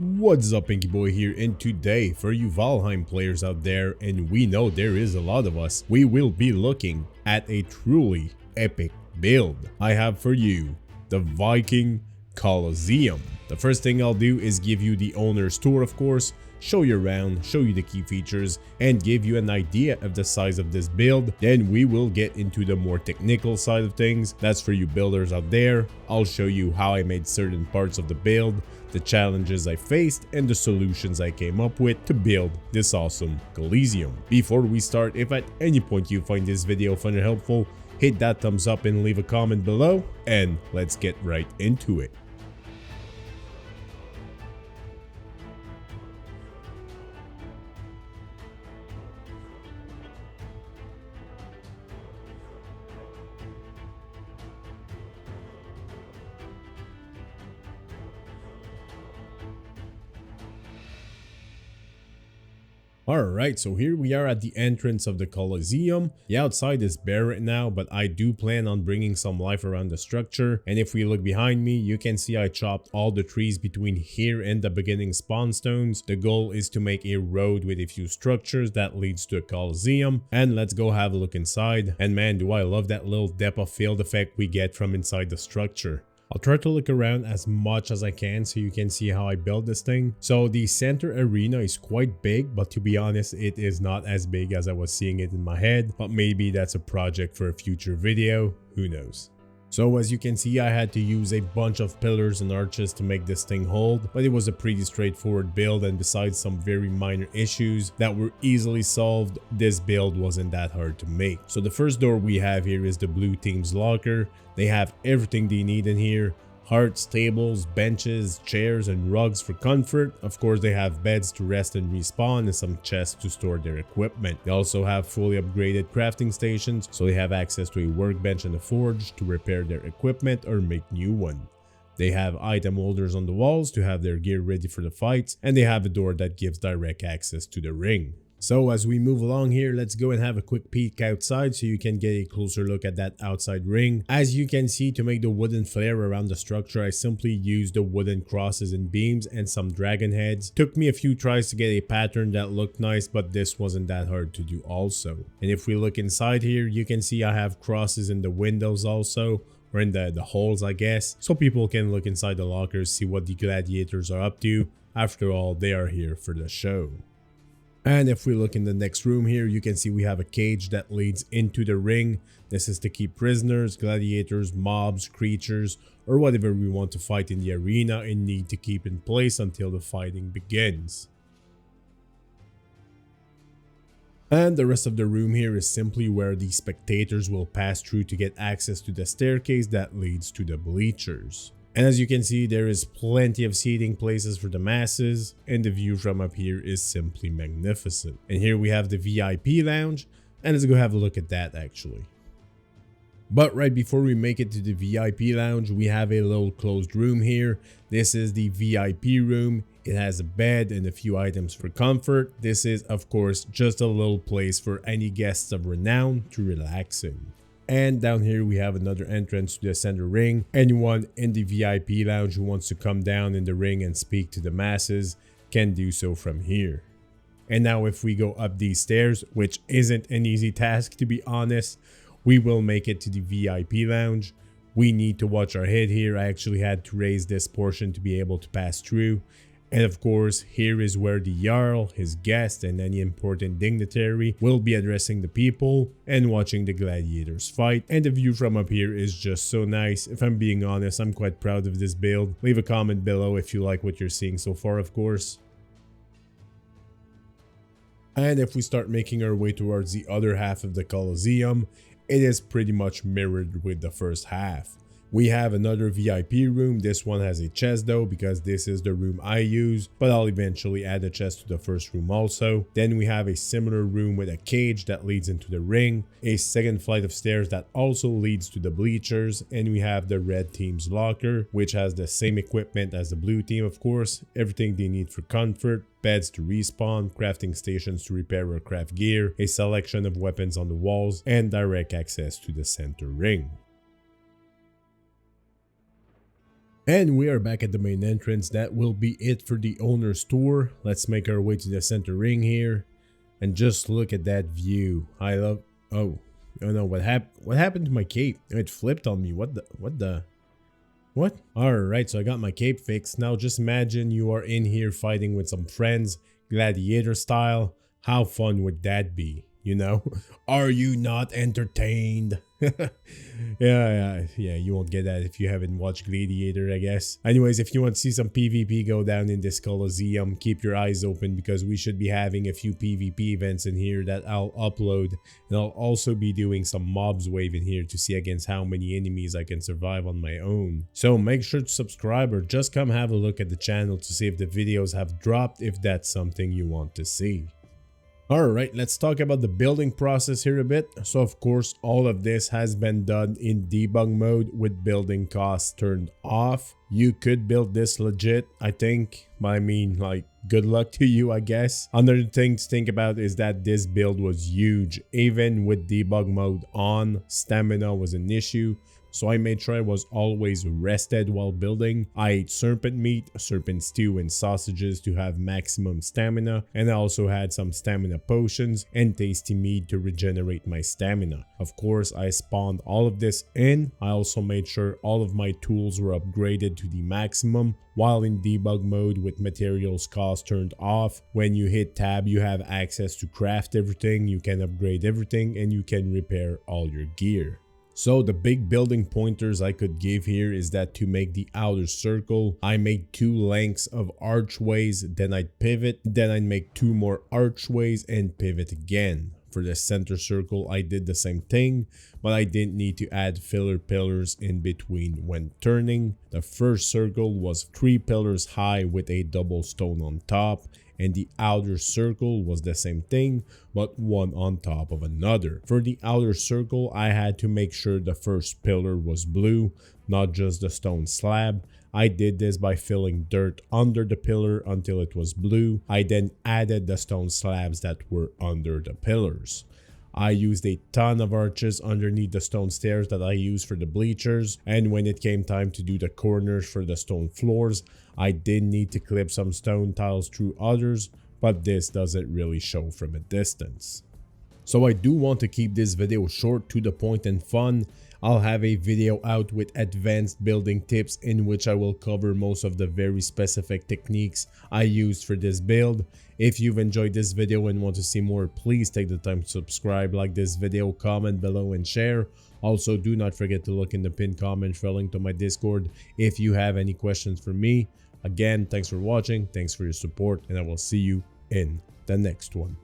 What's up, Pinky Boy here, and today for you Valheim players out there, and we know there is a lot of us, we will be looking at a truly epic build. I have for you the Viking Colosseum. The first thing I'll do is give you the owner's tour, of course, show you around, show you the key features, and give you an idea of the size of this build. Then we will get into the more technical side of things. That's for you builders out there. I'll show you how I made certain parts of the build, the challenges I faced, and the solutions I came up with to build this awesome Colosseum. Before we start, if at any point you find this video fun and helpful, hit that thumbs up and leave a comment below, and let's get right into it. Alright, so here we are at the entrance of the Colosseum. The outside is bare right now, but I do plan on bringing some life around the structure. And if we look behind me, you can see I chopped all the trees between here and the beginning spawn stones. The goal is to make a road with a few structures that leads to a Colosseum. And let's go have a look inside. And man, do I love that little depth of field effect we get from inside the structure. I'll try to look around as much as I can so you can see how I built this thing. So the center arena is quite big, but to be honest, it is not as big as I was seeing it in my head. But maybe that's a project for a future video, who knows. So as you can see, I had to use a bunch of pillars and arches to make this thing hold, but it was a pretty straightforward build, and besides some very minor issues that were easily solved, this build wasn't that hard to make. So the first door we have here is the blue team's locker. They have everything they need in here. Hearts, tables, benches, chairs, and rugs for comfort. Of course, they have beds to rest and respawn, and some chests to store their equipment. They also have fully upgraded crafting stations, so they have access to a workbench and a forge to repair their equipment or make new one. They have item holders on the walls to have their gear ready for the fights, and they have a door that gives direct access to the ring. So as we move along here, let's go and have a quick peek outside so you can get a closer look at that outside ring. As you can see, to make the wooden flare around the structure, I simply used the wooden crosses and beams and some dragon heads. Took me a few tries to get a pattern that looked nice, but this wasn't that hard to do also. And if we look inside here, you can see I have crosses in the windows also, or in the holes, I guess, so people can look inside the lockers, see what the gladiators are up to. After all, they are here for the show. And if we look in the next room here, you can see we have a cage that leads into the ring. This is to keep prisoners, gladiators, mobs, creatures, or whatever we want to fight in the arena and need to keep in place until the fighting begins. And the rest of the room here is simply where the spectators will pass through to get access to the staircase that leads to the bleachers. And as you can see, there is plenty of seating places for the masses, and the view from up here is simply magnificent. And here we have the VIP lounge, and let's go have a look at that actually. But right before we make it to the VIP lounge, we have a little closed room here. This is the VIP room. It has a bed and a few items for comfort. This is, of course, just a little place for any guests of renown to relax in. And down here we have another entrance to the center ring. Anyone in the VIP lounge who wants to come down in the ring and speak to the masses can do so from here. And now if we go up these stairs, which isn't an easy task to be honest, we will make it to the VIP lounge. We need to watch our head here. I actually had to raise this portion to be able to pass through. And of course, here is where the Jarl, his guest, and any important dignitary will be addressing the people and watching the gladiators fight. And the view from up here is just so nice. If I'm being honest, I'm quite proud of this build. Leave a comment below if you like what you're seeing so far, of course. And if we start making our way towards the other half of the Colosseum, it is pretty much mirrored with the first half. We have another VIP room. This one has a chest though, because this is the room I use, but I'll eventually add a chest to the first room also. Then we have a similar room with a cage that leads into the ring, a second flight of stairs that also leads to the bleachers, and we have the red team's locker, which has the same equipment as the blue team, of course, everything they need for comfort, beds to respawn, crafting stations to repair or craft gear, a selection of weapons on the walls, and direct access to the center ring. And we are back at the main entrance. That will be it for the owner's tour. Let's make our way to the center ring here. And just look at that view. I love... Oh no, what happened to my cape? It flipped on me. What? Alright, so I got my cape fixed. Now just imagine you are in here fighting with some friends, gladiator style. How fun would that be? You know? Are you not entertained? yeah, you won't get that if you haven't watched Gladiator, I guess. Anyways, if you want to see some PvP go down in this Colosseum, keep your eyes open because we should be having a few PvP events in here that I'll upload. And I'll also be doing some mobs wave in here to see against how many enemies I can survive on my own. So make sure to subscribe or just come have a look at the channel to see if the videos have dropped if that's something you want to see. Alright, let's talk about the building process here a bit. So of course, all of this has been done in debug mode with building costs turned off. You could build this legit, I think. I mean, like, good luck to you, I guess. Another thing to think about is that this build was huge. Even with debug mode on, stamina was an issue. So I made sure I was always rested while building. I ate serpent meat, serpent stew and sausages to have maximum stamina, and I also had some stamina potions and tasty meat to regenerate my stamina. Of course, I spawned all of this in. I also made sure all of my tools were upgraded to the maximum while in debug mode with materials cost turned off. When you hit tab, you have access to craft everything, you can upgrade everything, and you can repair all your gear. So the big building pointers I could give here is that to make the outer circle, I made 2 lengths of archways, then I'd pivot, then I'd make 2 more archways and pivot again. For the center circle, I did the same thing, but I didn't need to add filler pillars in between when turning. The first circle was 3 pillars high with a double stone on top, and the outer circle was the same thing, but one on top of another. For the outer circle, I had to make sure the first pillar was blue, not just the stone slab. I did this by filling dirt under the pillar until it was blue. I then added the stone slabs that were under the pillars. I used a ton of arches underneath the stone stairs that I used for the bleachers, and when it came time to do the corners for the stone floors, I did need to clip some stone tiles through others, but this doesn't really show from a distance. So I do want to keep this video short, to the point and fun. I'll have a video out with advanced building tips in which I will cover most of the very specific techniques I used for this build. If you've enjoyed this video and want to see more, please take the time to subscribe, like this video, comment below and share. Also, do not forget to look in the pinned comment for a link to my Discord if you have any questions for me. Again, thanks for watching, thanks for your support, and I will see you in the next one.